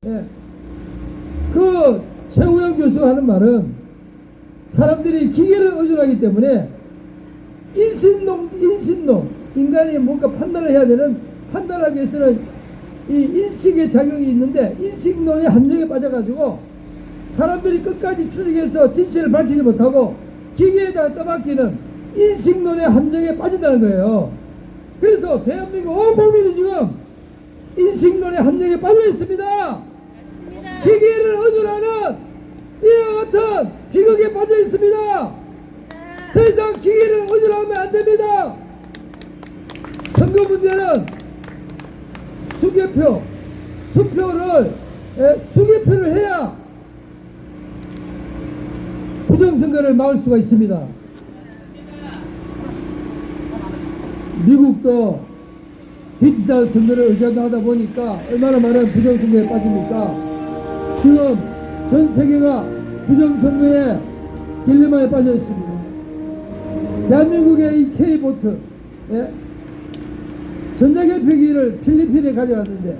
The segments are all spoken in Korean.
예. 그 최우영 교수가 하는 말은 사람들이 기계를 의존하기 때문에 인신론, 인간이 뭔가 판단을 해야 되는, 판단하기 위해서는 이 인식의 작용이 있는데 인식론의 함정에 빠져가지고 사람들이 끝까지 추적해서 진실을 밝히지 못하고 기계에다가 떠맡기는 인식론의 함정에 빠진다는 거예요. 그래서 대한민국 온 국민이 지금 인식론의 함정에 빠져 있습니다. 기계를 의존하는 이와 같은 비극에 빠져 있습니다. 더 이상 기계를 의존하면 안 됩니다. 선거 문제는 수개표, 수개표를 해야 부정선거를 막을 수가 있습니다. 미국도 디지털 선거를 의존하다 보니까 얼마나 많은 부정선거에 빠집니까? 지금 전 세계가 부정선거의 딜레마에 빠져 있습니다. 대한민국의 이 K보트, 예? 전자개표기를 필리핀에 가져갔는데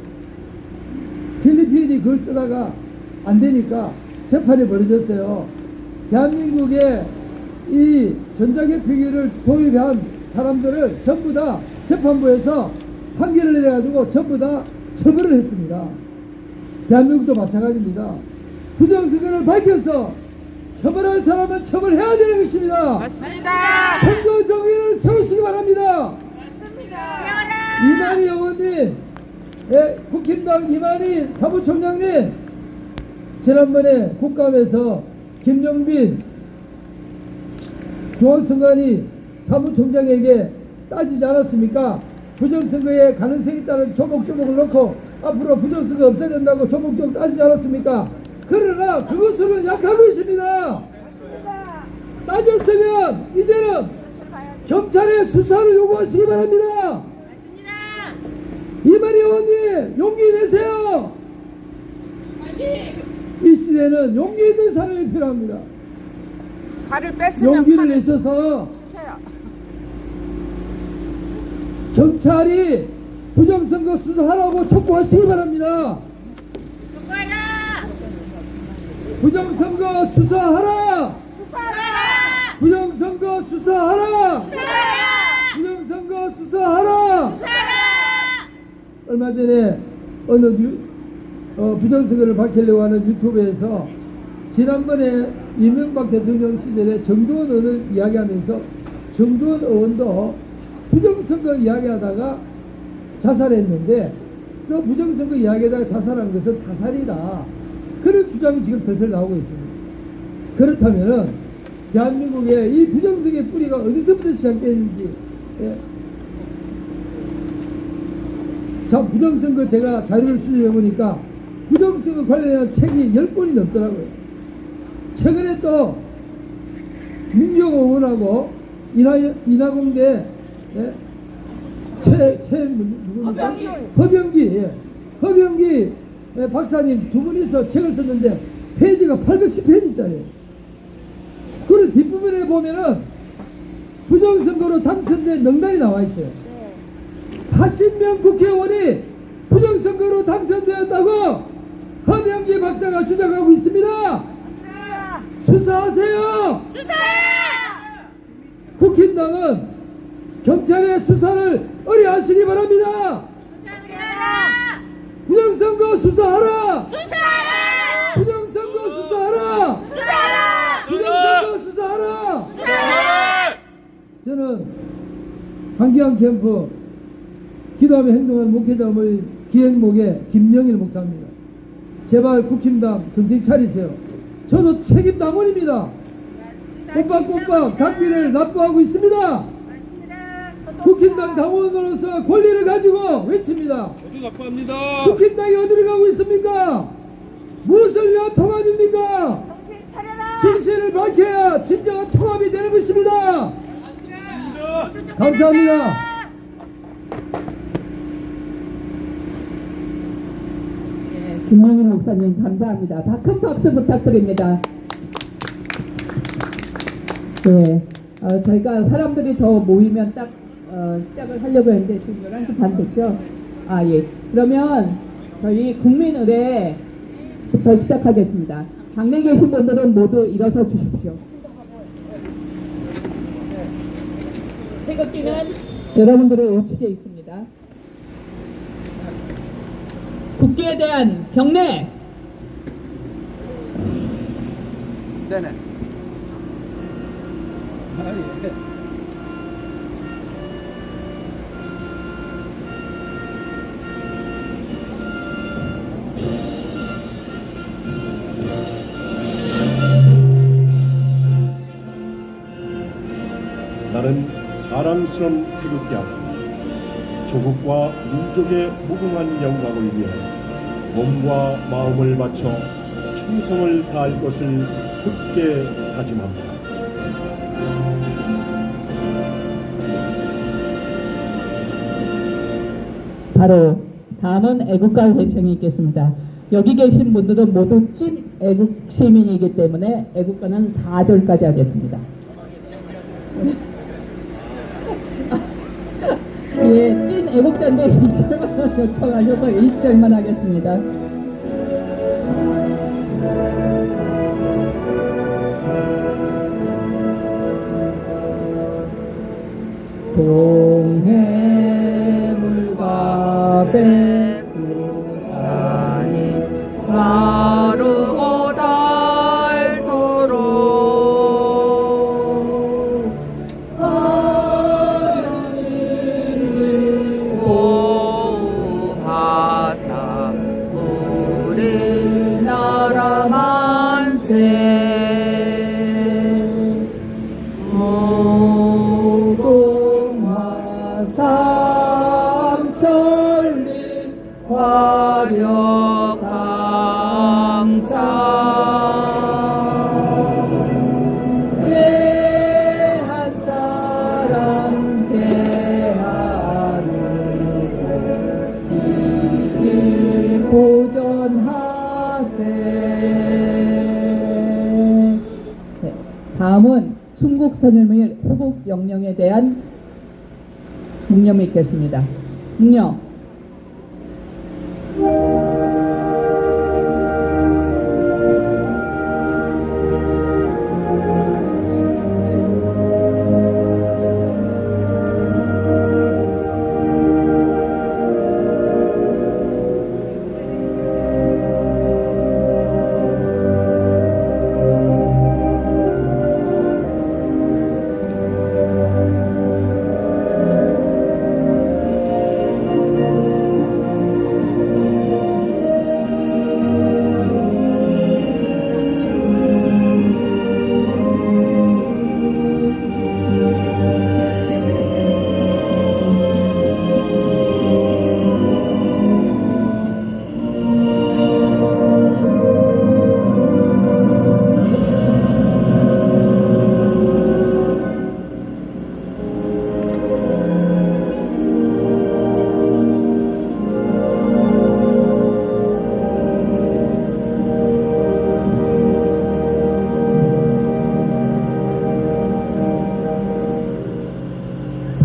필리핀이 그걸 쓰다가 안 되니까 재판이 벌어졌어요. 대한민국의 이 전자개표기를 도입한 사람들을 전부 다 재판부에서 판결을 내려가지고 전부 다 처벌을 했습니다. 대한민국도 마찬가지입니다. 부정선거를 밝혀서 처벌할 사람은 처벌해야 되는 것입니다. 맞습니다. 선거 정의를 세우시기 바랍니다. 맞습니다. 이만희 의원님, 예, 국힘당 이만희 사무총장님, 지난번에 국감에서 김용빈 중앙선관위 사무총장에게 따지지 않았습니까? 부정선거에 가능성이 있다는 조목조목을 넣고 앞으로 부정선거 없애야 된다고 조목조목 따지지 않았습니까? 그러나 그것으로는 약하고 있습니다. 따졌으면 이제는 경찰의 수사를 요구하시기 바랍니다. 이만희 의원님, 용기 내세요. 이 시대는 용기 있는 사람이 필요합니다. 칼을 뺐으면 용기를 칼을 내셔서 치세요. 경찰이 부정선거 수사하라고 촉구하시기 바랍니다. 부정선거 수사하라! 수사하라! 부정선거 수사하라! 수사하라! 부정선거 수사하라! 수사하라! 얼마 전에 어느 부정선거를 밝히려고 하는 유튜브에서 지난번에 이명박 대통령 시절에 정두원 의원을 이야기하면서 정두원 의원도 부정선거 이야기하다가 자살했는데 그 부정선거 이야기하다가 자살한 것은 타살이다. 그런 주장이 지금 슬슬 나오고 있습니다. 그렇다면은 대한민국의 이 부정선거의 뿌리가 어디서부터 시작되는지, 예. 자, 부정선거 제가 자료를 수집해 보니까 부정선거 관련한 책이 10권이 넘더라고요. 최근에 또 민경 의원하고 인하공대, 예? 누굽니까? 허병기 박사님 두 분이서 책을 썼는데 페이지가 810페이지짜리예요. 그리고 뒷부분에 보면은 부정선거로 당선된 명단이 나와 있어요. 40명 국회의원이 부정선거로 당선되었다고 허병기 박사가 주장하고 있습니다. 수사하세요. 국힘당은 경찰의 수사를 의뢰하시기 바랍니다. 부정선거 수사하라. 부정선거 수사하라. 부정선거 수사하라. 저는 한기환 캠프 기도하며 행동하는 목회자 모임 기행목의 김영일 목사입니다. 제발 국힘당 정신 차리세요. 저도 책임 당원입니다. 꼬박꼬박 당비를 납부하고 있습니다. 국힘당 당원으로서 권리를 가지고 외칩니다. 저도 납부합니다. 국힘당이 어디로 가고 있습니까? 무엇을 위한 통합입니까? 진실을 밝혀야 진정한 통합이 되는 것입니다. 감사합니다. 김영일 목사님 감사합니다. 큰 박수 부탁드립니다. 네, 저희가 사람들이 더 모이면 딱 시작을 하려고 했는데 지금 11시 반 됐죠? 아, 예. 그러면 저희 국민의례 부터 시작하겠습니다. 당내에 계신 분들은 모두 일어서 주십시오. 태극기는 여러분들의 우측에 있습니다. 국기에 대한 경례. 네네. 나는 자랑스러운 태극기하고 조국과 민족의 무궁한 영광을 위해 몸과 마음을 바쳐 충성을 다할 것을 굳게 다짐합니다. 바로 다음은 애국가 회청이 있겠습니다. 여기 계신 분들은 모두 찐 애국 시민이기 때문에 애국가는 4절까지 하겠습니다. 예, 찐 애국자인데 1절만 요청하셔서 1절만 하겠습니다. 동해물과 백두산이 마르고 닳도록 하늘을 보호하사 우리나라 만세 무궁화 삼천리 화력 강사 대한 사람 대하는 길 보전하세. 네, 다음은 순국선열의 호국 영령에 대한 묵념이 있겠습니다. 묵념.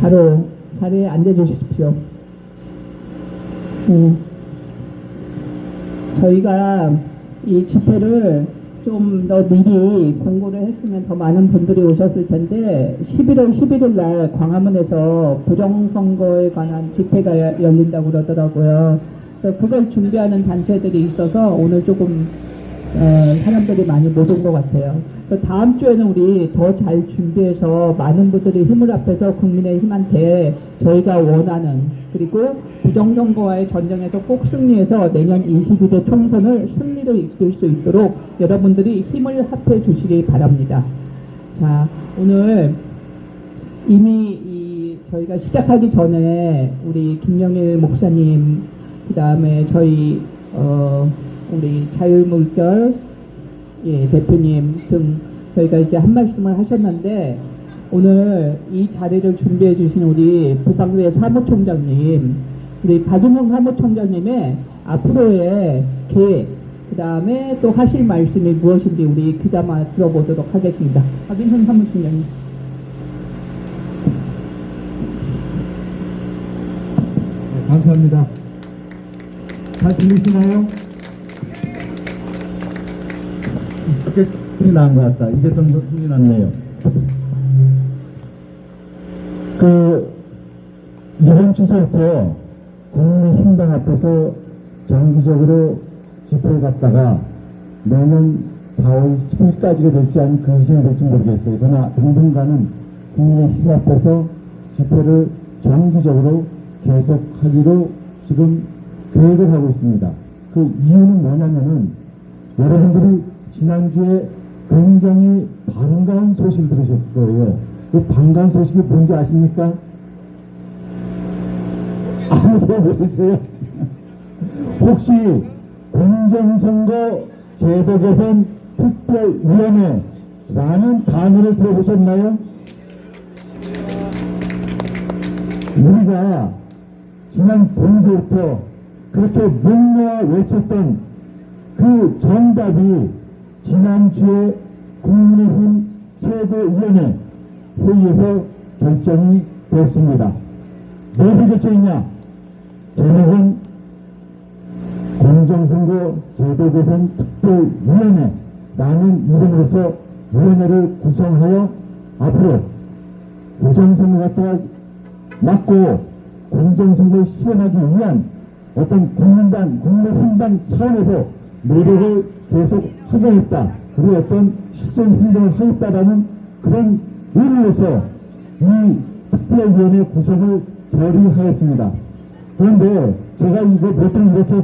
바로 자리에 앉아주십시오. 저희가 이 집회를 좀 더 미리 공고를 했으면 더 많은 분들이 오셨을 텐데 11월 11일 날 광화문에서 부정선거에 관한 집회가 열린다고 그러더라고요. 그래서 그걸 준비하는 단체들이 있어서 오늘 조금 사람들이 많이 못 온 것 같아요. 그래서 다음 주에는 우리 더 잘 준비해서 많은 분들이 힘을 합해서 국민의힘한테 저희가 원하는 그리고 부정선거와의 전쟁에서 꼭 승리해서 내년 22대 총선을 승리로 이끌 수 있도록 여러분들이 힘을 합해 주시기 바랍니다. 자, 오늘 이미 저희가 시작하기 전에 우리 김영일 목사님, 그 다음에 저희 우리 자율물결 대표님 등 저희가 이제 한 말씀을 하셨는데 오늘 이 자리를 준비해 주신 우리 부방대 사무총장님, 우리 박윤형 사무총장님의 앞으로의 계획, 그 다음에 또 하실 말씀이 무엇인지 우리 귀담아 들어보도록 하겠습니다. 박윤형 사무총장님. 네, 감사합니다. 잘 들리시나요? 이렇게 힘이 난 것 같다. 이게 좀 힘이 났네요. 이번 추석부터 국민의힘당 앞에서 정기적으로 집회에 갔다가 내년 4월 10일까지가 될지 아니면 그 이전이 될지 모르겠어요. 그러나 당분간은 국민의힘 앞에서 집회를 정기적으로 계속하기로 지금 계획을 하고 있습니다. 그 이유는 뭐냐면은 여러분들이 지난주에 굉장히 반가운 소식을 들으셨을 거예요. 그 반가운 소식이 뭔지 아십니까? 아무도 모르세요? 혹시 공정선거 제도 개선 특별위원회라는 단어를 들어보셨나요? 우리가 지난 본서부터 그렇게 목놓아 외쳤던 그 정답이 지난주에 국민의힘 최고위원회 회의에서 결정이 됐습니다. 무엇을 결정했냐? 제목은 공정선거 제도 개선 특별위원회라는 이름으로서 위원회를 구성하여 앞으로 부정선거 갖다가 막고 공정선거를 실현하기 위한 어떤 국민의힘당 차원에서 노력을 계속 하겠다. 그리고 어떤 실전 행동을 하겠다라는 그런 의미에서 이 특별위원회 구성을 결의하였습니다. 그런데 제가 이거 보통 이렇게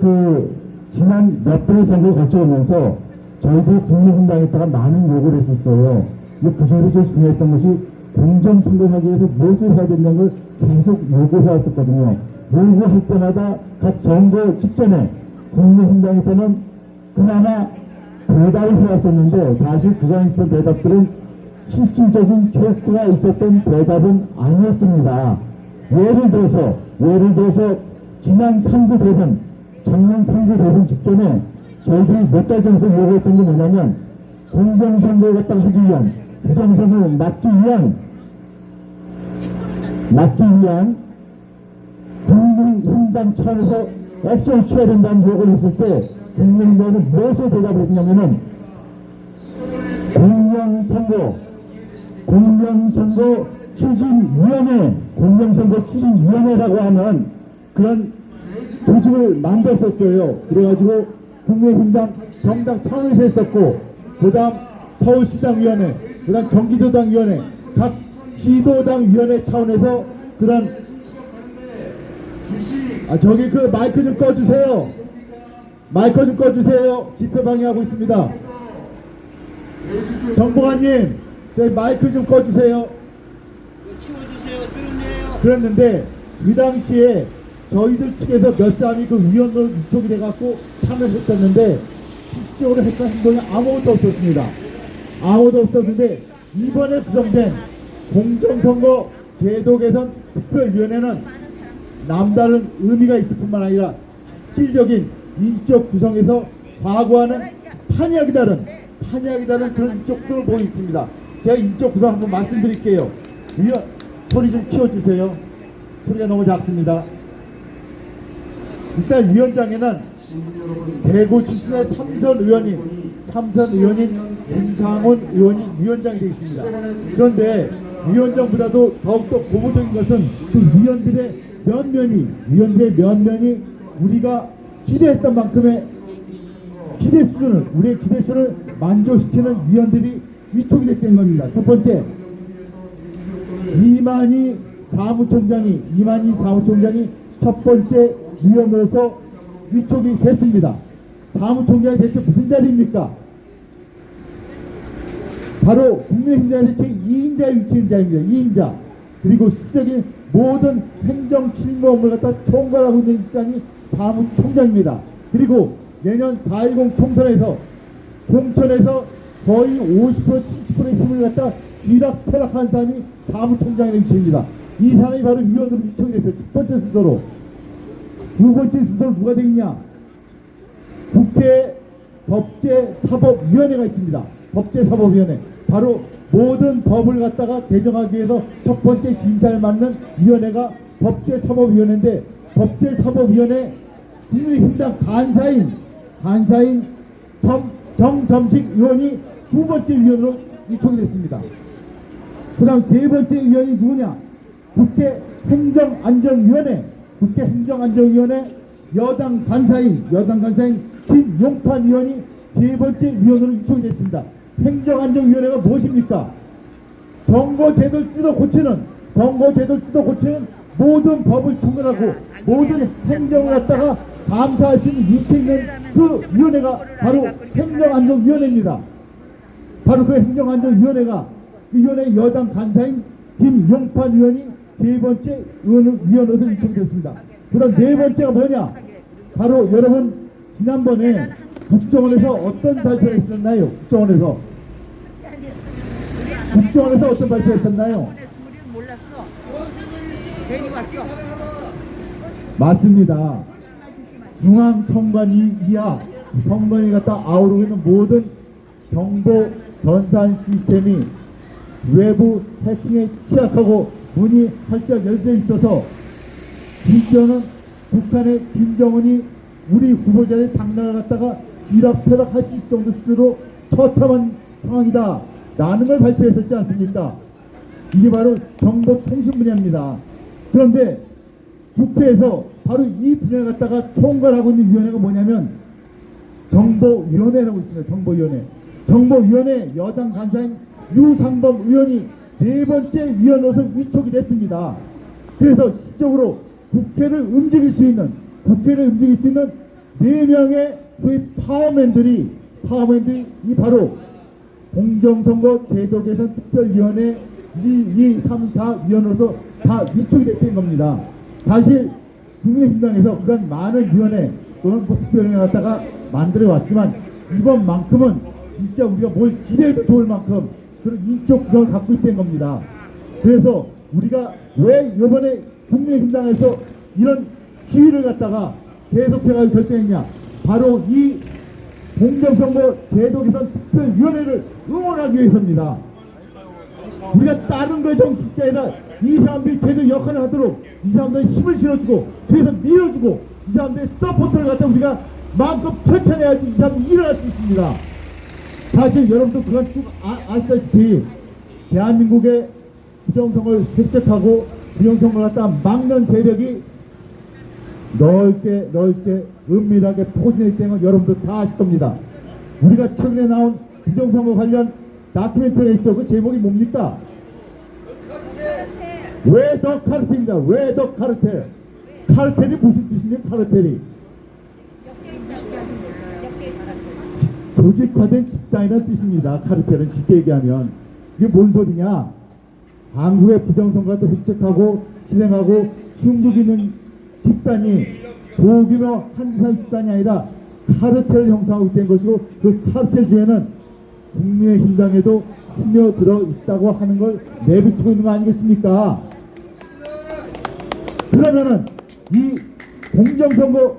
지난 몇 번의 선거를 거쳐오면서 저희도 국민의힘당에다가 많은 요구를 했었어요. 근데 그 중에서 제일 중요했던 것이 공정선거를 하기 위해서 무엇을 해야 된다는 걸 계속 요구해왔었거든요. 요구할 때마다 각 선거 직전에 국민의힘당에서는 그나마 대답을 해왔었는데 사실 그간에 있었던 대답들은 실질적인 효과가 있었던 대답은 아니었습니다. 예를 들어서 지난 3구 대선, 작년 3구 대선 직전에 저희들이 몇 달 전에서 요구했던 게 뭐냐면 공정선거를 갖다가 하기 위한 부정선거를 막기 위한 국민의힘당 차원에서 액션을 취해야 된다는 요구를 했을 때 국민의힘당은 무엇을 대답을 했냐면은 공정선거 추진위원회라고 하는 그런 조직을 만들었었어요. 그래가지고 국민의힘당 정당 차원에서 했었고, 그 다음 서울시장위원회, 그 다음 경기도당위원회, 각 시도당위원회 차원에서 그런 저기 그 마이크 좀 꺼주세요. 마이크 좀 꺼주세요. 집회 방해하고 있습니다. 정보관님, 저희 마이크 좀 꺼주세요. 치워주세요. 들으네요. 그랬는데 이 당시에 저희들 측에서 몇 사람이 그 위원으로 위촉이 돼갖고 참여했었는데 실제로 했던 행동이 아무것도 없었습니다. 아무것도 없었는데 이번에 구성된 공정선거 제도 개선 특별위원회는 남다른 의미가 있을 뿐만 아니라 실질적인 인적 구성에서 과거와는 판이하게 다른 그런 인적 구성을 보이고 있습니다. 제가 인적 구성 한번 말씀드릴게요. 소리 좀 키워주세요. 소리가 너무 작습니다. 일단 위원장에는 대구 출신의 삼선 의원인 김상훈 의원이 위원장이 되어 있습니다. 그런데 위원장보다도 더욱더 고무적인 것은 그 위원들의 면면이 우리가 기대했던 만큼의 우리의 기대 수준을 만족시키는 위원들이 위촉이 됐던 겁니다. 첫 번째, 이만희 사무총장이 첫 번째 위원으로서 위촉이 됐습니다. 사무총장이 대체 무슨 자리입니까? 바로 국민의힘당에서 제2인자에 위치한 자리입니다. 2인자. 그리고 실질적인 모든 행정 실무 업무를 갖다 총괄하고 있는 입장이 사무총장입니다. 그리고 내년 4.10 총선에서 공천에서 거의 50% 70%의 힘을 갖다 쥐락펴락한 사람이 사무총장의 위치입니다. 이 사람이 바로 위원으로 위촉이 됐어요. 첫 번째 순서로. 두 번째 순서로 누가 되겠냐? 국회 법제사법위원회가 있습니다. 법제사법위원회. 바로 모든 법을 갖다가 개정하기 위해서 첫 번째 심사를 맡는 위원회가 법제사법위원회인데, 법제사법위원회 국민의힘당 간사인 정점식 의원이 두 번째 위원으로 위촉이 됐습니다. 그 다음 세 번째 위원이 누구냐? 국회 행정안전위원회, 국회 행정안전위원회 여당 간사인 김용판 위원이 세 번째 위원으로 위촉이 됐습니다. 행정안전위원회가 무엇입니까? 선거제도를 뜯어 고치는 모든 법을 통과하고 모든 행정을 갖다가 감사할 수 있는 위치에 있는 그 위원회가 바로 행정안전위원회입니다. 바로 그 행정안전위원회가 그 위원회 여당 간사인 김용판 위원이 세 번째 위원으로 위촉이 됐습니다. 그 다음 네 번째가 뭐냐? 바로 여러분 지난번에 국정원에서 어떤 발표를 했었나요? 국정원에서 어떤 발표를 했었나요? 몰랐어. 괜히 왔어. 맞습니다. 중앙선관위 이하 선관위 갖다 아우르고 있는 모든 정보 전산 시스템이 외부 해킹에 취약하고 문이 활짝 열려 있어서 심지어는 북한의 김정은이 우리 후보자의 당락을 갖다가 쥐락펴락할 수 있을 정도 수준으로 처참한 상황이다 라는 걸 발표했었지 않습니까? 이게 바로 정보통신 분야입니다. 그런데 국회에서 바로 이 분야를 갖다가 총괄하고 있는 위원회가 뭐냐면 정보위원회라고 있습니다. 정보위원회 여당 간사인 유상범 의원이 네 번째 위원으로서 위촉이 됐습니다. 그래서 실적으로 국회를 움직일 수 있는 네 명의 소위 파워맨들이 이 바로 공정선거 제도 개선 특별위원회 1, 2, 3, 4위원으로서 다 위촉이 됐던 겁니다. 사실 국민의힘당에서 그간 많은 위원회 또는 특별위원회 갖다가 만들어 왔지만 이번만큼은 진짜 우리가 뭘 기대해도 좋을 만큼 그런 인적 구성을 갖고 있던 겁니다. 그래서 우리가 왜 이번에 국민의힘당에서 이런 시위를 갖다가 계속해가지고 결정했냐? 바로 이 공정선거 제도 개선 특별위원회를 응원하기 위해서입니다. 우리가 다른 거에 정신 쓸 게 아니라 이 사람들이 제대로 역할을 하도록 이 사람들의 힘을 실어주고 뒤에서 밀어주고 이 사람들의 서포트를 갖다 우리가 마음껏 펼쳐내야지 이 사람들이 일어날 수 있습니다. 사실 여러분도 그간 쭉 아시다시피 대한민국의 부정선거를 획책하고 부정선거를 갖다 막는 세력이 넓게 은밀하게 포진했기 때문에 여러분도 다 아실 겁니다. 우리가 최근에 나온 부정선거 관련 다큐멘터리가 있죠. 그 제목이 뭡니까? 왜 더 카르텔입니다. 왜 더 카르텔? 카르텔이 무슨 뜻입니까? 카르텔이 조직화된 집단이라는 뜻입니다. 카르텔은 쉽게 얘기하면 이게 뭔 소리냐? 한국의 부정선거를 획책하고 실행하고 숨기고 있는 집단이 소규모 한산 집단이 아니라 카르텔을 형성하고 있다는 것이고 그 카르텔 중에는 국민의힘당에도 스며들어 있다고 하는 걸 내비치고 있는 거 아니겠습니까? 그러면은 이 공정선거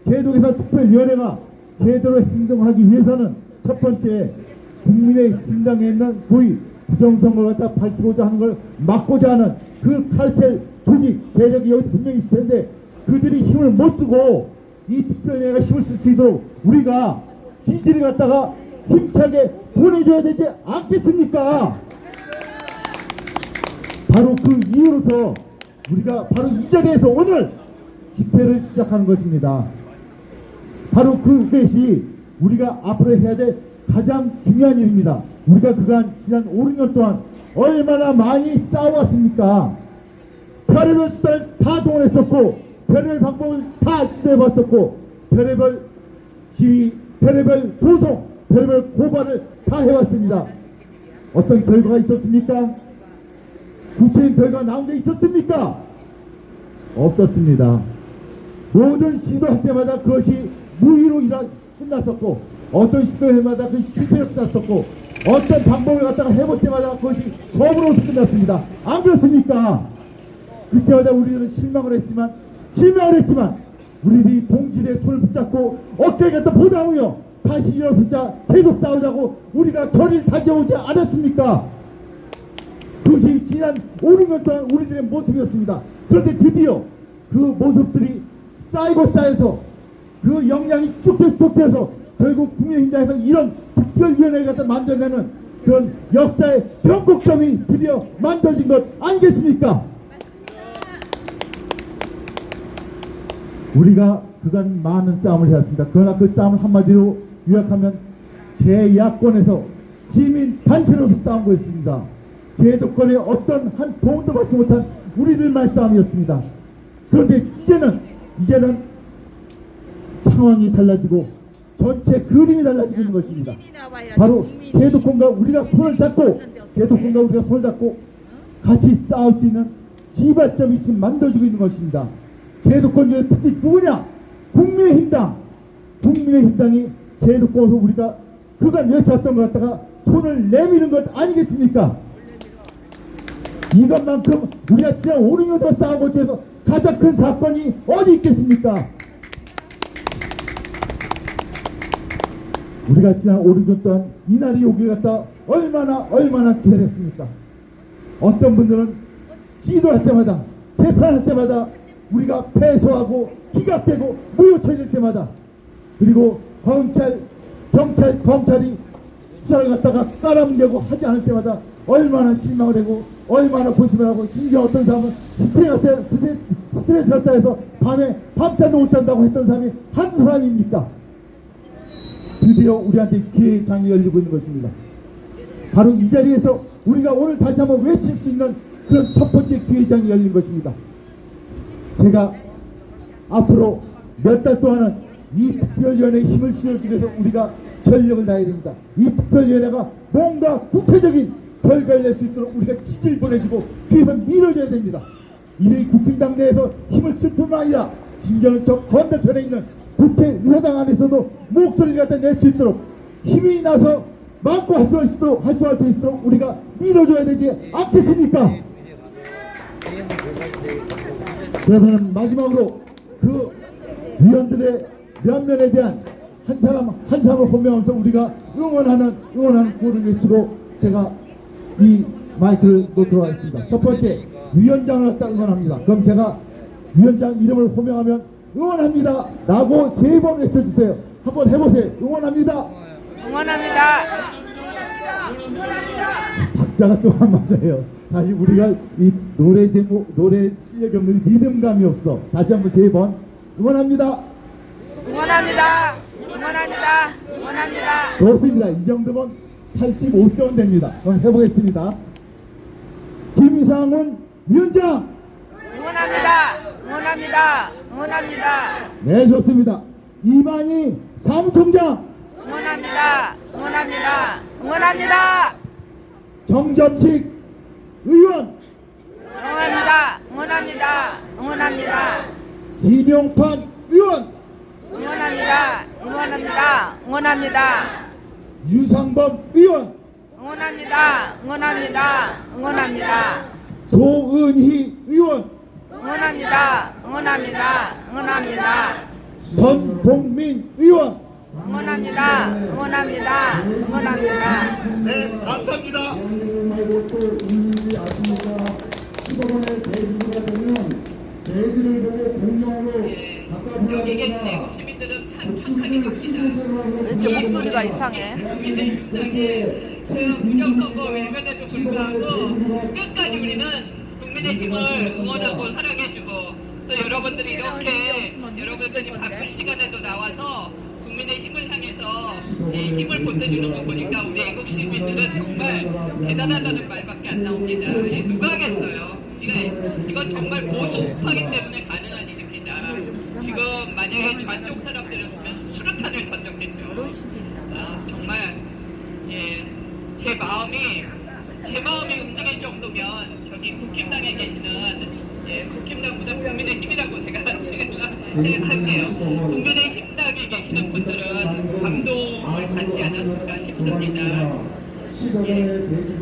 제도개선 특별위원회가 제대로 행동하기 위해서는 첫 번째 국민의힘당에 있는 소위 부정선거를 갖다 밝히고자 하는 걸 막고자 하는 그 카르텔 조직 세력이 여기 분명히 있을 텐데 그들이 힘을 못 쓰고 이 특별위원회가 힘을 쓸 수 있도록 우리가 지지를 갖다가 힘차게 보내줘야 되지 않겠습니까? 바로 그 이유로서 우리가 바로 이 자리에서 오늘 집회를 시작하는 것입니다. 바로 그것이 우리가 앞으로 해야 될 가장 중요한 일입니다. 우리가 그간 지난 5, 6년 동안 얼마나 많이 싸워왔습니까? 별의별 수단을 다 동원했었고 별의별 방법을 다 시도해봤었고 별의별 시위, 별의별 소송, 별의별 고발을 다 해왔습니다. 어떤 결과가 있었습니까? 구체적인 결과가 나온 게 있었습니까? 없었습니다. 모든 시도할 때마다 그것이 무의로 끝났었고 어떤 시도할 때마다 그 실패로 끝났었고 어떤 방법을 갖다가 해볼 때마다 그것이 거부로서 끝났습니다. 안 그렇습니까? 그때마다 우리들은 실망을 했지만 우리들이 동질의 손을 붙잡고 어깨에 갖다 보담으며 다시 일어서자 계속 싸우자고 우리가 결의를 다져오지 않았습니까? 그것이 지난 5, 6년 동안 우리들의 모습이었습니다. 그런데 드디어 그 모습들이 쌓이고 쌓여서 그 역량이 쑥대서 결국 국민의힘당에서 이런 특별위원회를 갖다 만들어내는 그런 역사의 변곡점이 드디어 만들어진 것 아니겠습니까? 우리가 그간 많은 싸움을 해왔습니다. 그러나 그 싸움을 한마디로 요약하면 제야권에서 시민 단체로서 싸운 거였습니다. 제도권의 어떤 한 도움도 받지 못한 우리들만의 싸움이었습니다. 그런데 이제는 상황이 달라지고 전체 그림이 달라지고 있는 것입니다. 바로 제도권과 우리가 손을 잡고 같이 싸울 수 있는 시발점이 지금 만들어지고 있는 것입니다. 제도권의 특히 누구냐? 국민의힘당이 제도권에서 우리가 그간 외쳤던 것 갖다가 손을 내미는 것 아니겠습니까? 이것만큼 우리가 지난 5, 6년 동안 싸운 것 중에서 가장 큰 사건이 어디 있겠습니까? 우리가 지난 5, 6년 동안 이날이 오게 갖다 얼마나 기다렸습니까? 어떤 분들은 시도할 때마다 재판할 때마다 우리가 패소하고 기각되고 무효처리될 때마다 그리고 검찰이 수사를 갖다가 깔아뭉개고 하지 않을 때마다 얼마나 실망을 하고 얼마나 고심을 하고 심지어 어떤 사람은 스트레스가 쌓여서 밤잠도 못 잔다고 했던 사람이 한두 사람입니까? 드디어 우리한테 기회의 장이 열리고 있는 것입니다. 바로 이 자리에서 우리가 오늘 다시 한번 외칠 수 있는 그런 첫 번째 기회의 장이 열린 것입니다. 제가 앞으로 몇 달 동안은 이 특별위원회에 힘을 실어주기 위해서 우리가 전력을 다해야 됩니다. 이 특별위원회가 뭔가 구체적인 결과를 낼 수 있도록 우리가 지지를 보내주고 뒤에서 밀어줘야 됩니다. 이들이 국힘당 내에서 힘을 쓸 뿐만 아니라 심지어는 저 건너편에 있는 국회 의사당 안에서도 목소리를 갖다 낼 수 있도록 힘이 나서 마음껏 할 수 있도록 우리가 밀어줘야 되지 않겠습니까? 그래서는 마지막으로 그 위원들의 면면에 대한 한 사람을 호명하면서 우리가 응원하는 구호를 외치고 제가 이 마이크를 놓도록 하겠습니다. 첫 번째, 위원장을 갖다 응원합니다. 그럼 제가 위원장 이름을 호명하면 응원합니다 라고 3번 외쳐주세요. 한번 해보세요. 응원합니다. 박자가 좀 안 맞아요. 다시 우리가 이 노래 실력이 없는 리듬감이 없어. 다시 한번 3번 응원합니다. 좋습니다. 이 정도면 85점 됩니다. 그럼 해보겠습니다. 김상훈 위원장. 응원합니다. 네, 좋습니다. 이만희 사무총장. 응원합니다. 정점식 의원. 응원합니다. 김용판 의원. 응원합니다. 유상범 의원. 응원합니다. 소은희 의원. 응원합니다. 전동민 의원. 응원합니다. 네, 감사합니다. 여기 계신 애국 시민들은 참 착하게 갑니다. 왜 이렇게 목소리가 이상해? 그 부정선거 외면에도 불구하고 끝까지 우리는 국민의힘을 응원하고 사랑해주고 또 여러분들이 이렇게 여러분들이 바쁜 시간에도 나와서 국민의힘을 향해서 힘을 보태주는 거 보니까 우리 애국 시민들은 정말 대단하다는 말밖에 안 나옵니다. 누가 하겠어요? 이건 정말 보수파기 때문에 가능한 일입니다. 지금 만약에 좌쪽 사람들이었으면 수류탄을 던졌겠죠. 정말 제 마음이 움직일 정도면 저기 국힘당에 계시는 국힘당보다 국민의힘이라고 제가 생각할게요. 국민의힘당에 계시는 분들은 감동을 받지 않았을까 싶습니다.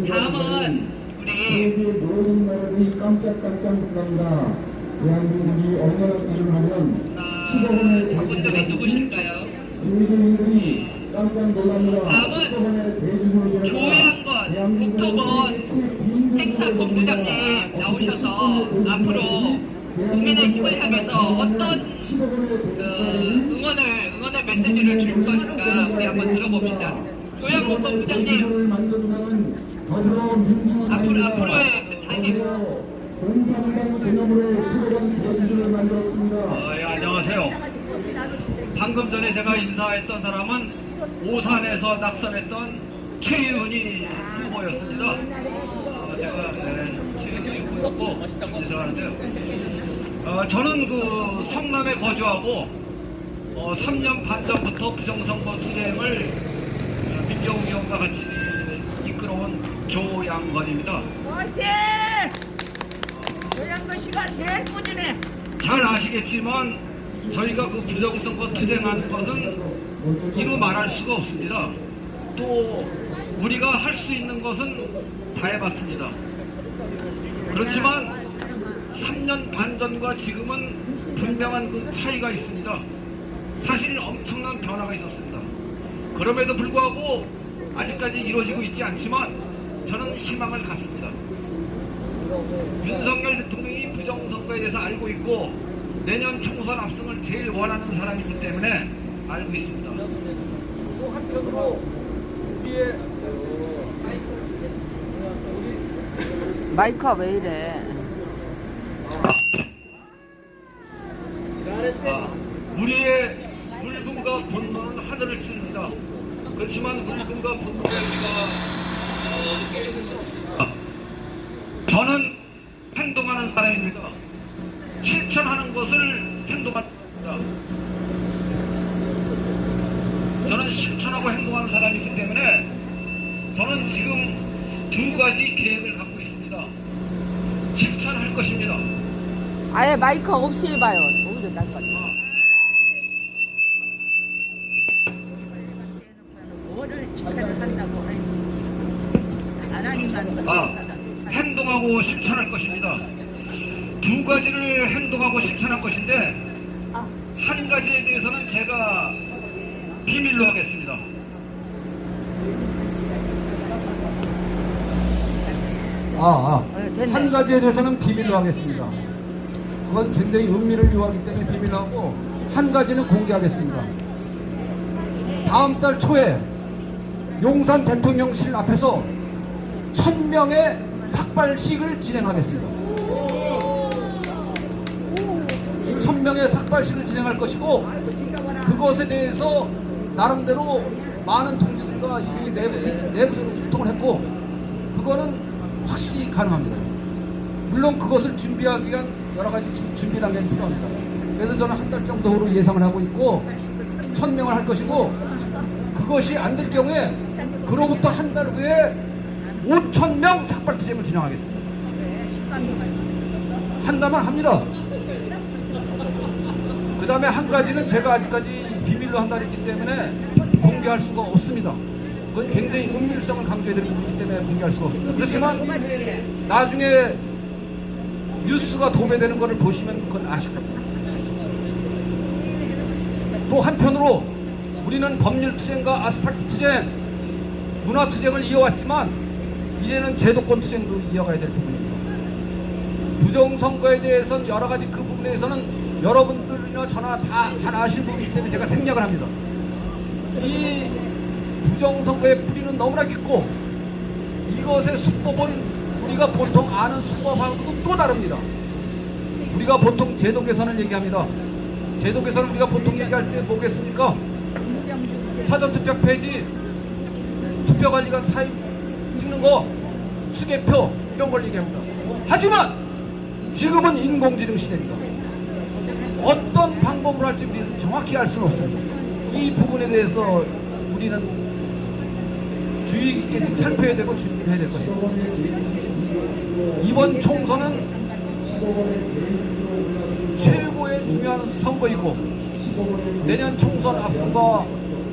다음은 우리 깜짝깜짝 놀랍니다. 대한민국이 얼마나 일어나면 15분의 그분들이 누구실까요? 국민들이 깜짝 놀랍니다. 다음은 조양권 국토본 행사본부장님 나오셔서 앞으로 국민의힘을 향해서 어떤 응원의 메시지를 줄 것인가 우리 한번 들어봅시다. 요양공무원 부장님 만든다는 더불어 민주당입니다. 앞으로 부장님. 공산당 개념으로 실현 변주를 만들었습니다. 예, 안녕하세요. 방금 전에 제가 인사했던 사람은 오산에서 낙선했던 최윤희 후보였습니다. 제가 최윤희 후보였고 인사하는데요. 저는 그 성남에 거주하고 3년 반 전부터 부정선거 투쟁을 민경우 의원과 같이 이끌어온 조양건입니다. 화이팅! 조양건 씨가 제일 꾸준해. 잘 아시겠지만 저희가 그 부정선거 투쟁한 것은 이루 말할 수가 없습니다. 또 우리가 할 수 있는 것은 다 해봤습니다. 그렇지만 3년 반 전과 지금은 분명한 그 차이가 있습니다. 사실 엄청난 변화가 있었습니다. 그럼에도 불구하고 아직까지 이루어지고 있지 않지만 저는 희망을 갖습니다. 윤석열 대통령이 부정선거에 대해서 알고 있고 내년 총선 압승을 제일 원하는 사람이기 때문에 알고 있습니다. 또 한편으로 우리의 마이크가 왜 이래? 우리의 물금과 분노는 하늘을 칩니다. 그렇지만 물금과 분노가 우리가 느낄 수 없습니다. 저는 행동하는 사람입니다. 실천하는 것을 행동합니다. 저는 실천하고 행동하는 사람이기 때문에 저는 지금 두 가지 계획을 갖고 있습니다. 실천할 것입니다. 아예 마이크 없이 해봐요. 오히려 나을 것 같아. 뭐를 한다고 하나님만 행동하고 실천할 것입니다. 두 가지를 행동하고 실천할 것인데 한 가지에 대해서는 제가 비밀로 하겠습니다. 됐네. 한 가지에 대해서는 비밀로 하겠습니다. 그건 굉장히 은밀을 요하기 때문에 비밀로 하고 한 가지는 공개하겠습니다. 다음 달 초에 용산 대통령실 앞에서 1000명의 삭발식을 진행하겠습니다. 1000명의 삭발식을 진행할 것이고 그것에 대해서 나름대로 많은 동지들과 이미 내부적으로 소통을 했고 그거는 확실히 가능합니다. 물론 그것을 준비하기 위한 여러 가지 준비 단계가 필요합니다. 그래서 저는 한 달 정도 후로 예상을 하고 있고 1000명을 할 것이고 그것이 안 될 경우에 그로부터 한 달 후에 5000명 삭발 투쟁을 진행하겠습니다. 한다면 합니다. 그 다음에 한 가지는 제가 아직까지 비밀로 한다 했기 때문에 공개할 수가 없습니다. 그건 굉장히 은밀성을 강조해야 되는 부분이기 때문에 공개할 수가 없습니다. 그렇지만 나중에 뉴스가 도배되는 것을 보시면 그건 아실 겁니다. 또 한편으로 우리는 법률 투쟁과 아스팔트 투쟁, 문화 투쟁을 이어왔지만 이제는 제도권 투쟁도 이어가야 될 부분입니다. 부정선거에 대해서는 여러 가지 그 부분에서는 여러분들이나 저나 다 잘 아시는 부분이기 때문에 제가 생략을 합니다. 이 부정선거의 뿌리는 너무나 깊고 이것의 수법은 우리가 보통 아는 수법하고도 또 다릅니다. 우리가 보통 제도 개선을 얘기합니다. 제도 개선을 우리가 보통 얘기할 때 뭐겠습니까? 사전투표 폐지, 투표관리관 사입 찍는 거, 수개표 이런 걸 얘기합니다. 하지만 지금은 인공지능 시대입니다. 어떤 방법으로 할지 우리는 정확히 알 수는 없습니다. 이 부분에 대해서 우리는 주의 깊게 좀 살펴야 되고 준비해야 될 것입니다. 이번 총선은 최고의 중요한 선거이고 내년 총선 압승과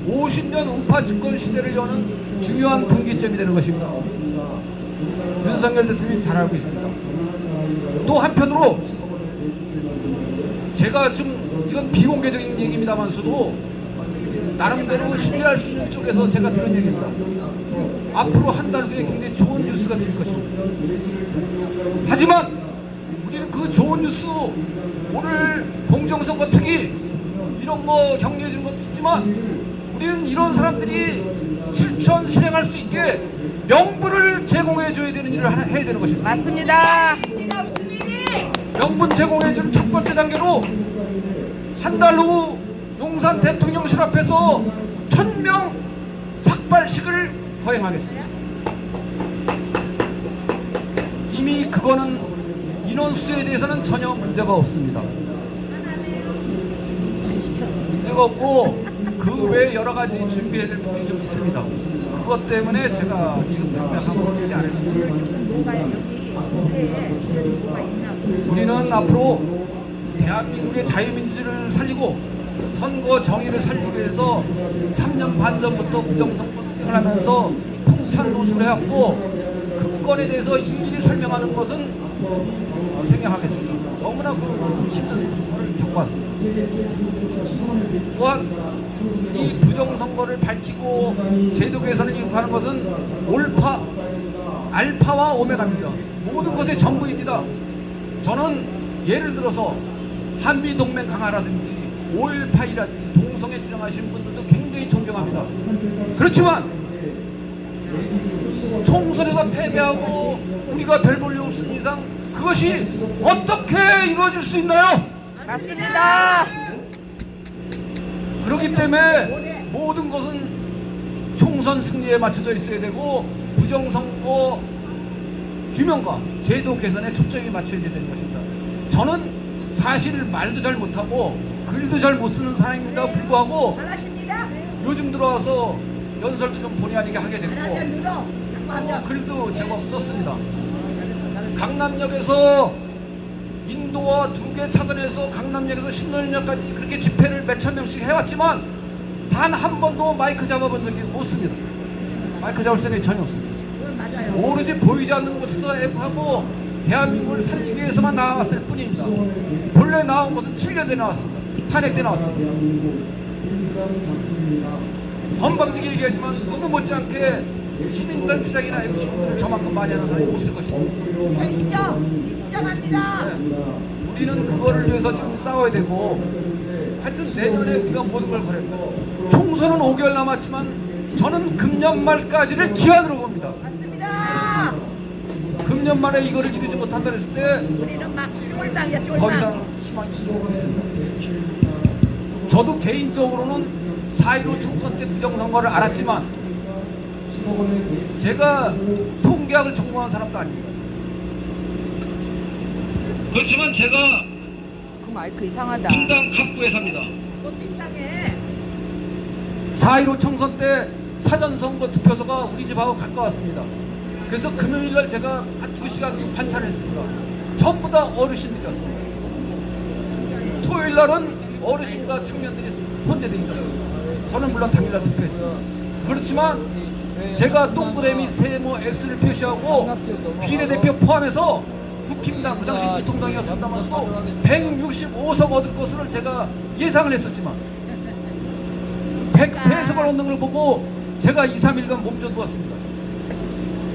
50년 우파 집권 시대를 여는 중요한 분기점이 되는 것입니다. 윤석열 대통령이 잘 알고 있습니다. 또 한편으로 제가 좀 이건 비공개적인 얘기입니다만서도 나름대로 신뢰할 수 있는 쪽에서 제가 들은 얘기입니다. 앞으로 한 달 후에 굉장히 좋은 뉴스가 될 것입니다. 하지만 우리는 그 좋은 뉴스 오늘 공정선거 특위 이런 거 격려해 주는 것도 있지만 우리는 이런 사람들이 실천 충성할 수 있게 명분을 제공해 줘야 되는 일을 해야 되는 것입니다. 맞습니다. 명분 제공해 주는 첫 번째 단계로 한 달 후 용산 대통령실 앞에서 1000명 삭발식을 거행하겠습니다. 이미 그거는 인원수에 대해서는 전혀 문제가 없습니다. 문제가 없고 그 외에 여러 가지 준비해야 될 부분이 좀 있습니다. 그것 때문에 제가 지금 답변하고 있지 않습니다. 우리는 앞으로 대한민국의 자유민주주의를 살리고 선거 정의를 살리기 위해서 3년 반 전부터 부정선거 투쟁을 하면서 풍찬 노선을 해왔고 그 건에 대해서 일일이 설명하는 것은 생략하겠습니다. 너무나 힘든 것을 겪어왔습니다. 또한 이 부정선거를 밝히고 제도 개선을 이룩하는 것은 알파와 오메가입니다. 모든 것의 전부입니다. 저는 예를 들어서 한미동맹 강화라든지 5.18이라든지 동성애 주장하시는 분들도 굉장히 존경합니다. 그렇지만 총선에서 패배하고 우리가 별 볼 일 없는 이상 그것이 어떻게 이루어질 수 있나요? 맞습니다. 그렇기 때문에 모든 것은 총선 승리에 맞춰져 있어야 되고 부정선거 규명과 제도 개선에 초점이 맞춰야 되는 것입니다. 저는 사실 말도 잘 못하고 글도 잘 못 쓰는 사람입니다. 불구하고 요즘 들어와서 연설도 좀 본의 아니게 하게 됐고 글도 제법 썼습니다. 강남역에서 인도와 2개 차선에서 강남역에서 신논역까지 그렇게 집회를 몇천 명씩 해왔지만 단 한 번도 마이크 잡아본 적이 없습니다. 마이크 잡을 생각이 전혀 없습니다. 오로지 보이지 않는 곳에서 애국하고 대한민국을 살리기 위해서만 나왔을 뿐입니다. 본래 나온 것은 7년 전에 나왔습니다. 탄핵 때 나왔습니다. 건방지게 얘기하지만 누구 못지않게 시민단 시장이나 애국시민들을 저만큼 많이 하는 사람이 없을 것입니다. 인정합니다. 우리는 그거를 위해서 지금 싸워야 되고 하여튼 내년에 우리가 모든 걸 걸었고 총선은 5개월 남았지만 저는 금년 말까지를 기한으로 봅니다. 맞습니다. 금년 말에 이거를 이루지 못한다 했을 때 우리는 막 쫄당이야 더 쫄당. 이상 희망이 없습니다. 저도 개인적으로는 4.15 총선 때 부정선거를 알았지만 제가 통계학을 전공한 사람도 아닙니다. 그렇지만 제가 그 마이크 이상하다. 분당 갑구에 삽니다. 그것도 이상해. 4.15 총선 때 사전선거 투표소가 우리 집하고 가까웠습니다. 그래서 금요일날 제가 한 2시간 관찰을 했습니다. 전부 다 어르신들이었습니다. 토요일날은 어르신과 청년들이 혼재되어 있었습니다. 저는 물론 당일날 투표했어요. 그렇지만 제가 동그라미 세모 X를 표시하고 비례대표 포함해서 국힘당, 그 당시 미통당이었습니다만서도 165석 얻을 것을 제가 예상을 했었지만 103석을 얻는 걸 보고 제가 2, 3일간 몸져두었습니다.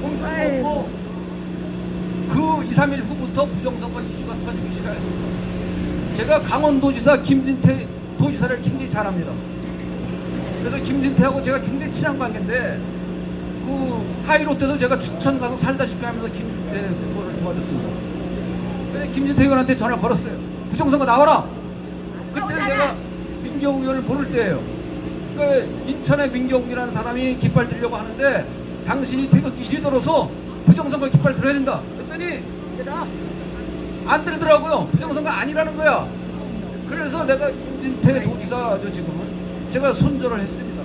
몸져두었고 그 2, 3일 후부터 부정선거 이슈가 터지기 시작했습니다. 제가 강원도지사 김진태 도지사를 굉장히 잘합니다. 그래서 김진태하고 제가 굉장히 친한 관계인데 그 4.15 때도 제가 춘천 가서 살다시피 하면서 김진태 후보를 도와줬습니다. 그래서 김진태 의원한테 전화를 걸었어요. 부정선거 나와라! 그때는 내가 민경욱 의원을 부를 때예요. 그 인천의 민경욱이라는 사람이 깃발 들려고 하는데 당신이 태극기 리더로서 부정선거 깃발 들어야 된다. 그랬더니 안 들더라고요. 부정선거 아니라는 거야. 그래서 내가 김진태 도지사죠 지금은 제가 손절을 했습니다.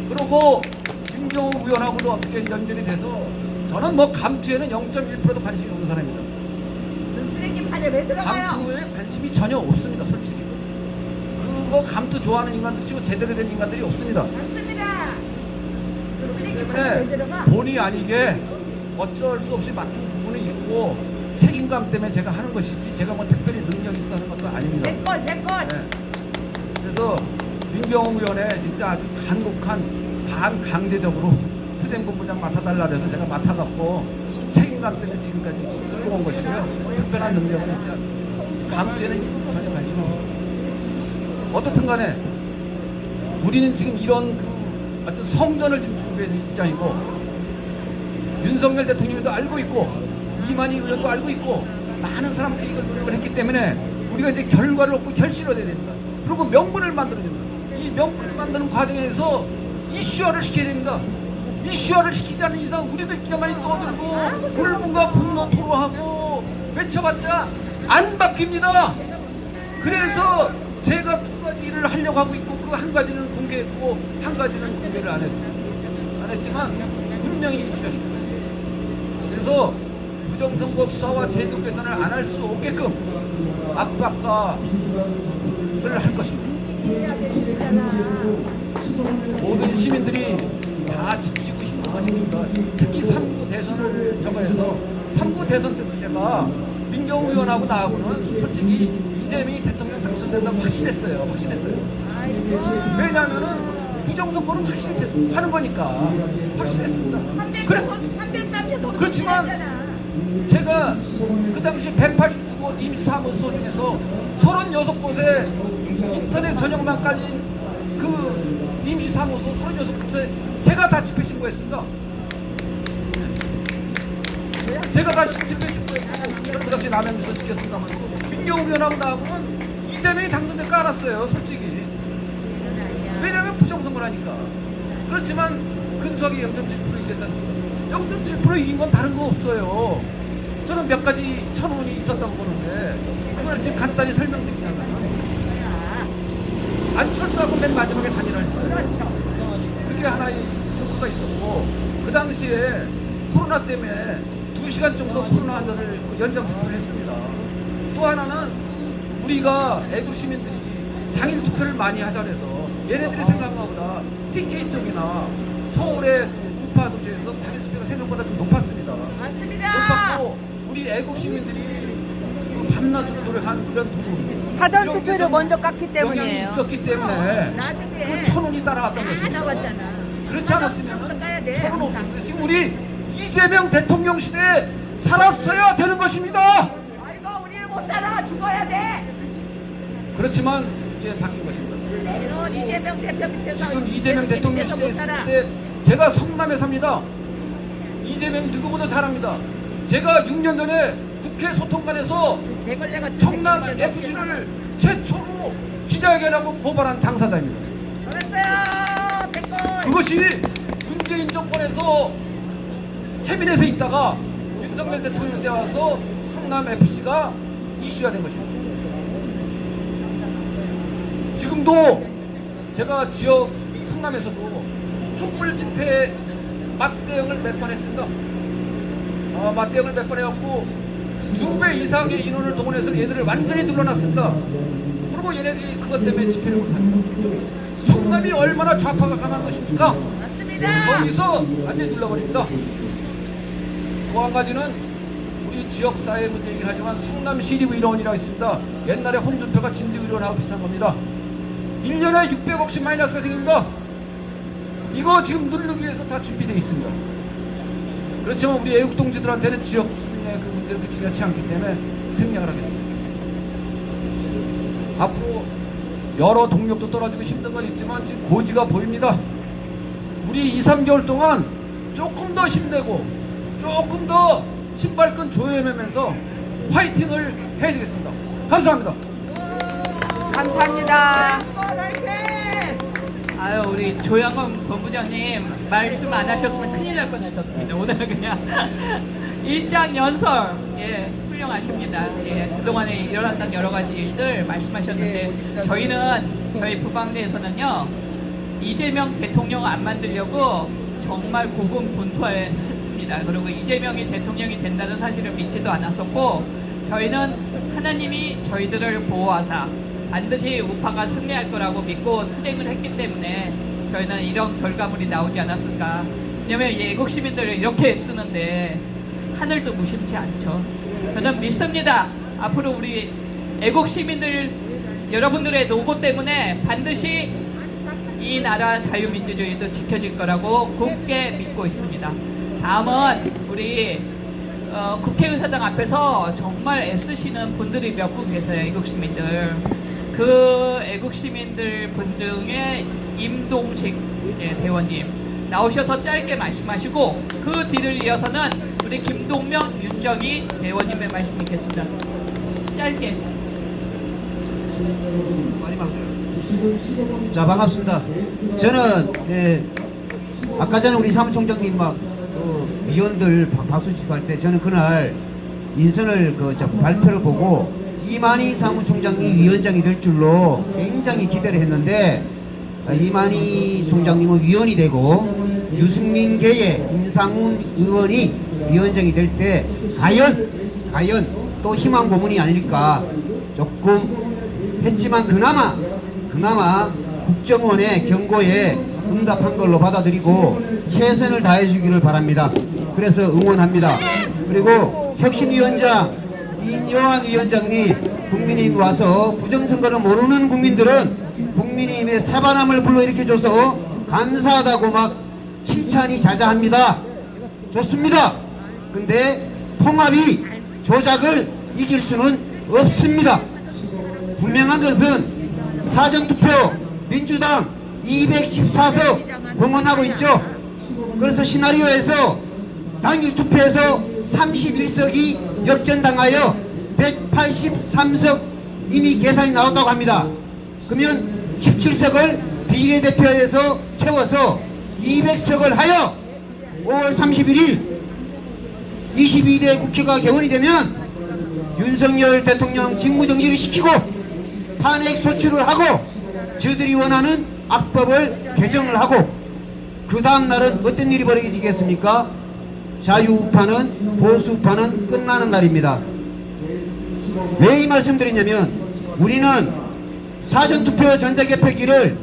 그리고 김경욱 의원하고도 어떻게 연결이 돼서 저는 뭐 감투에는 0.1%도 관심이 없는 사람입니다. 쓰레기 판에 왜 들어가요? 감투에 관심이 전혀 없습니다. 솔직히 그거 감투 좋아하는 인간들 치고 제대로 된 인간들이 없습니다. 맞습니다. 그 쓰레기 판에 왜 때문에 들어가? 본의 아니게 어쩔 수 없이 맡긴 부분이 있고 책임감 때문에 제가 하는 것이지 제가 뭐 특별히 능력이 있어 하는 것도 아닙니다. 내 걸. 네. 그래서 민경욱 의원의 진짜 아주 간곡한 반강제적으로 투쟁본부장 맡아달라 그래서 제가 맡아갖고 책임감 때문에 지금까지 끌고 온 것이고요. 특별한 능력은 있지 않습니다. 감투에는 전혀 관심이 없습니다. 어떻든 간에 우리는 지금 이런 그 어떤 성전을 지금 준비해 있는 입장이고, 윤석열 대통령도 알고 있고, 이만희 의원도 알고 있고, 많은 사람들이 이걸 노력을 했기 때문에 우리가 이제 결과를 얻고 결실을 얻어야 됩니다. 그리고 명분을 만들어야 됩니다. 이 명분을 만드는 과정에서 이슈화를 시켜야 됩니다. 이슈화를 시키지 않는 이상 우리들끼리만이 떠들고 불문과 분노 토로하고 외쳐봤자 안 바뀝니다. 그래서 제가 두 가지 일을 하려고 하고 있고, 그 한 가지는 공개했고 한 가지는 공개를 안 했습니다. 안 했지만 분명히 이슈화시킵니다. 그래서 부정선거 수사와 제도 개선을 안 할 수 없게끔 압박을 할 것입니다. 모든 시민들이 다 지치고 싶은 건 있습니다. 특히 3구 대선을 저번에서 3구 대선 때도 제가 민경우 의원하고 나하고는 솔직히 이재명이 대통령 당선된다고 확신했어요. 왜냐하면은 부정선거는 확실히 하는 거니까 확신했습니다. 그렇지만 제가 그 당시 189곳 임시사무소 중에서 36곳에 인터넷 전용망 깔린 그 임시사무소 36곳에 제가 다 집회 신고했습니다. 제가 다 집회 신고했습니다. 그 당시 남양주에서 지켰습니다만 민경우 의원하고 나하고는 이재명이 당선될 거 알았어요. 솔직히. 왜냐하면 부정선거라니까. 그렇지만 근소하게 0.7% 이겼잖아요. 0.7% 이긴 건 다른 거 없어요. 저는 몇 가지 천원이 있었다고 보는데 그걸 지금 간단히 설명드리잖아요. 안철수하고 맨 마지막에 단일화를 했어요. 그게 하나의 효과가 있었고, 그 당시에 코로나 때문에 2시간 정도 코로나 환자를 연장 투표를 했습니다. 또 하나는 우리가 애국 시민들이 당일 투표를 많이 하자 그래서 얘네들이 생각한 것보다 TK 쪽이나 서울의 우파 도시에서 당일 투표가 생각보다 좀 높았습니다. 높았고 우리 애국 시민들이 그 밤낮으로 노력한 그런 부분, 사전 투표를 먼저 깠기 영향이 때문이에요. 있었기 때문에 나중에 그 천원이 따라갔던 다 것입니다. 나왔잖아. 그렇지 않았으면 까야 돼. 천원 없었어요. 지금 우리 이재명 대통령 시대에 살았어야 되는 것입니다. 아이고 우리는 못 살아. 죽어야 돼. 그렇지만 이제 바뀐 것입니다. 이런 이재명 대표 밑에서 지금 이재명 대통령 밑에서 시대에 못 살아. 있을 때 제가 성남에 삽니다. 이재명 누구보다 잘합니다. 제가 6년 전에 국회 소통관에서 대걸레 같은 성남 새끼들 FC를 최초로 기자회견하고 고발한 당사자입니다. 잘했어요. 댓글. 그것이 문재인 정권에서 캐비넷에 있다가 윤석열 대통령 때 와서 성남 FC가 이슈가 된 것입니다. 지금도 제가 지역 성남에서도 촛불 집회 맞대응을 몇 번 했습니다. 맞대응을 몇 번 해갖고 2배 이상의 인원을 동원해서 얘들을 완전히 눌러놨습니다. 그리고 얘네들이 그것 때문에 집회를 못합니다. 성남이 얼마나 좌파가 강한 것입니까? 맞습니다. 거기서 완전히 눌러버립니다. 또 한 가지는 우리 지역사회 문제이긴 하지만 성남 시립의료원이라고 있습니다. 옛날에 홍준표가 진주의료원하고 비슷한 겁니다. 1년에 600억씩 마이너스가 생깁니다. 이거 지금 누르기 위해서 다 준비되어 있습니다. 그렇지만 우리 애국동지들한테는 지역 주민의 그 문제를 중요치 않기 때문에 생략을 하겠습니다. 앞으로 여러 동력도 떨어지고 힘든 건 있지만 지금 고지가 보입니다. 우리 2, 3개월 동안 조금 더 힘내고 조금 더 신발끈 조여매면서 화이팅을 해야 되겠습니다. 감사합니다. 감사합니다. 아유, 우리 조영원 본부장님 말씀 안 하셨으면 큰일 날 뻔하셨습니다. 오늘 그냥 일장연설, 예, 훌륭하십니다. 예, 그동안에 일어났던 여러 가지 일들 말씀하셨는데 저희 부방대에서는요 이재명 대통령 안 만들려고 정말 고군분투했습니다. 그리고 이재명이 대통령이 된다는 사실을 믿지도 않았었고 저희는 하나님이 저희들을 보호하사 반드시 우파가 승리할 거라고 믿고 투쟁을 했기 때문에 저희는 이런 결과물이 나오지 않았을까. 왜냐면 애국 시민들을 이렇게 쓰는데 하늘도 무심치 않죠. 저는 믿습니다. 앞으로 우리 애국 시민들 여러분들의 노고 때문에 반드시 이 나라 자유민주주의도 지켜질 거라고 굳게 믿고 있습니다. 다음은 우리 국회의사당 앞에서 정말 애쓰시는 분들이 몇 분 계세요. 애국 시민들. 그 애국 시민들 분 중에 임동식 예, 대원님 나오셔서 짧게 말씀하시고 그 뒤를 이어서는 우리 김동명, 윤정희 대원님의 말씀 있겠습니다. 짧게. 자, 반갑습니다. 저는 아까 전에 우리 사무총장님 위원들 박수 치고 할 때 저는 그날 인선을 발표를 보고 이만희 사무총장이 위원장이 될 줄로 굉장히 기대를 했는데 이만희 총장님은 위원이 되고 유승민계의 임상훈 의원이 위원장이 될 때 과연 또 희망 고문이 아닐까 조금 했지만 그나마 국정원의 경고에 응답한 걸로 받아들이고 최선을 다해 주기를 바랍니다. 그래서 응원합니다. 그리고 혁신위원장 인요한 위원장님, 국민의힘 와서 부정선거를 모르는 국민들은 국민의힘의 새바람을 불러일으켜줘서 감사하다고 막 칭찬이 자자합니다. 좋습니다. 근데 통합이 조작을 이길 수는 없습니다. 분명한 것은 사전투표 민주당 214석 공헌하고 있죠. 그래서 시나리오에서 당일 투표에서 31석이 역전당하여 183석 이미 계산이 나왔다고 합니다. 그러면 17석을 비례대표에서 채워서 200석을 하여 5월 31일 22대 국회가 개원이 되면 윤석열 대통령 직무정지를 시키고 탄핵 소추를 하고 저들이 원하는 악법을 개정을 하고 그 다음날은 어떤 일이 벌어지겠습니까? 자유우파는 보수우파는 끝나는 날입니다. 왜 이 말씀드리냐면 우리는 사전투표 전자개표기를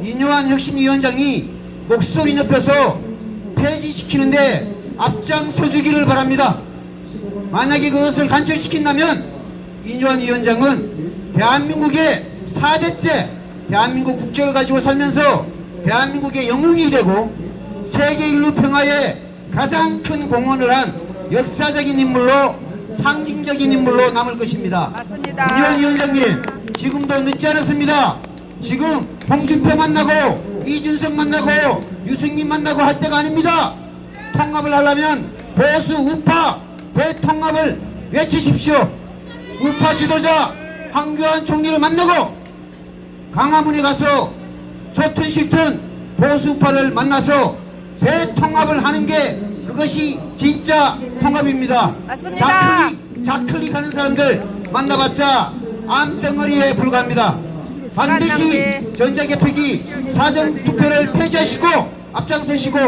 인요한 혁신위원장이 목소리 높여서 폐지시키는데 앞장서주기를 바랍니다. 만약에 그것을 간철시킨다면 인요한 위원장은 대한민국의 4대째 대한민국 국적을 가지고 살면서 대한민국의 영웅이 되고 세계 인류 평화에 가장 큰 공헌을 한 역사적인 인물로 상징적인 인물로 남을 것입니다. 맞습니다. 인요한 위원장님 지금도 늦지 않았습니다. 지금 홍준표 만나고 이준석 만나고 유승민 만나고 할 때가 아닙니다. 통합을 하려면 보수 우파 대통합을 외치십시오. 우파 지도자 황교안 총리를 만나고 강화문에 가서 좋든 싫든 보수 우파를 만나서 대통합을 하는 게 그것이 진짜 통합입니다. 맞습니다. 자클릭 하는 사람들 만나봤자 암덩어리에 불과합니다. 반드시 전자개표기 사전투표를 폐지하시고 앞장서시고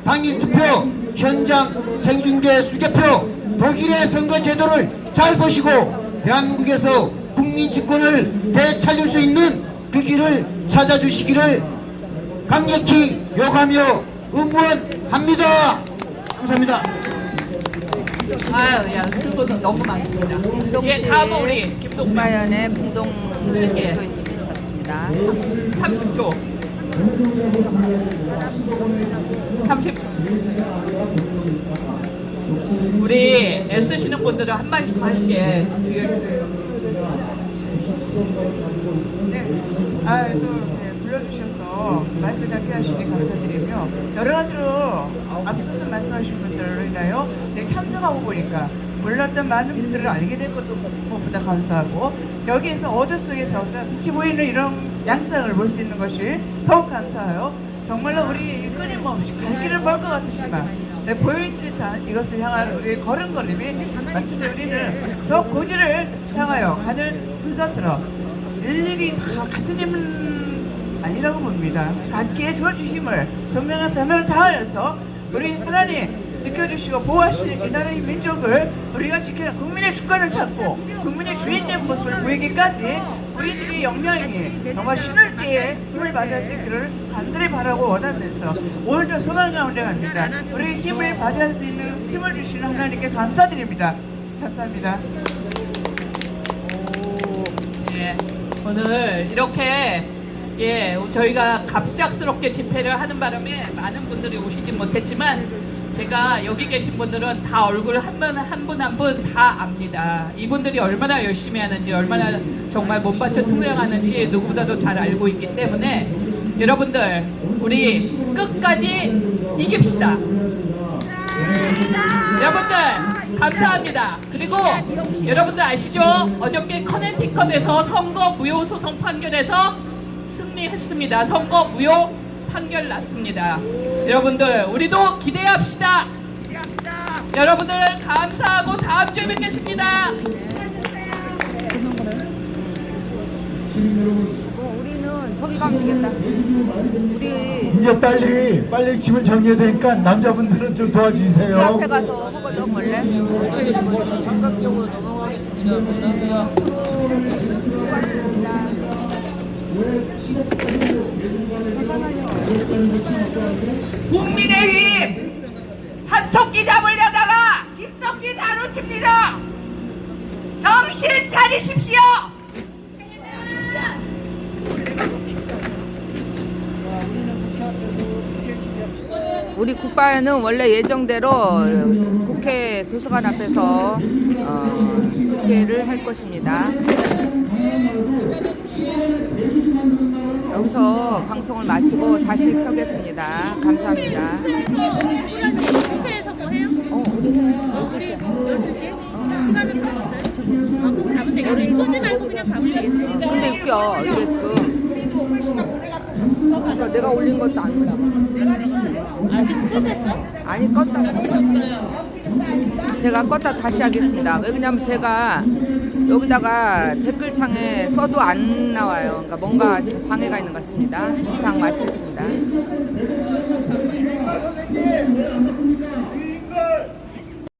당일투표 현장 생중계 수개표 독일의 선거제도를 잘 보시고 대한민국에서 국민주권을 되찾을 수 있는 그 길을 찾아주시기를 강력히 요구하며 응원합니다. 감사합니다. 아유, 야, 슬퍼서 너무 많습니다. 예, 다음은 우리 김동명. 마연의 김동 예. 대표님이셨습니다. 30초. 30초. 우리 애쓰시는 분들은 한 말씀 하시게. 네. 불러주셔서 마이크 잡게 하시니 감사드리며 여러 가지로 앞서서 말씀하신 분들로 인하여 참석하고 보니까 몰랐던 많은 분들을 알게 된 것도 무엇보다 감사하고 여기에서 어둠 속에서 빛이 보이는 이런 양상을 볼 수 있는 것이 더욱 감사해요. 정말로 우리 끊임없이 갈 길을 멀 것 같으시지만 보이는 듯한 이것을 향한 우리 걸음걸음이 마치 우리는 저 고지를 향하여 가는 군사처럼 일일이 다 같은 힘은 아니라고 봅니다. 각기의 주어주심을 선명한 사명을 다하여서 우리 하나님 지켜주시고 보호하시는 이 나라의 민족을 우리가 지키는 국민의 주권을 찾고 국민의 주인된 모습을 보이기까지 우리들이 영명이 정말 신을 때에 힘을 받아지기를 간절히 바라고 원하면서 오늘도 소망 가운데 갑니다. 우리 힘을 발휘할 수 있는 힘을 주시는 하나님께 감사드립니다. 감사합니다. 예, 오늘 이렇게 저희가 갑작스럽게 집회를 하는 바람에 많은 분들이 오시지 못했지만 제가 여기 계신 분들은 다 얼굴 한 분 한 분 다 압니다. 이분들이 얼마나 열심히 하는지 얼마나 정말 몸바쳐 투명하는지 누구보다도 잘 알고 있기 때문에 여러분들 우리 끝까지 이깁시다. 여러분들 감사합니다. 그리고 여러분들 아시죠? 어저께 커네티컷에서 선거 무효 소송 판결에서 승리했습니다. 선거 무효 판결 났습니다. 여러분들 우리도 기대합시다. 여러분들 감사하고 다음 주에 뵙겠습니다. 우리는 저기 가면 되겠다. 우리 이제 빨리 집을 정리해야 되니까 남자분들은 좀 그 도와주세요. 앞에 가서 한번 넣어볼래? 국민의힘 산토끼 잡으려다가 집토끼 다 놓칩니다. 정신 차리십시오. 우리 국방위는 원래 예정대로 국회 도서관 앞에서 집회를 할 것입니다. 여기서 방송을 마치고 다시 켜겠습니다. 감사합니다. 국회에서 뭐 해요? 우리 해. 12시? 시간을 바꿨어요? 그럼 가면 되겠네. 끄지 말고 그냥 가면 되겠네. 근데 웃겨. 이게 지금 그러니까 내가 올린 것도 안 올라가. 아직 끄셨어? 아니 껐다. 제가 껐다 다시 하겠습니다. 왜냐면 제가 여기다가 댓글창에 써도 안 나와요. 그러니까 뭔가 지금 방해가 있는 것 같습니다. 이상 마치겠습니다.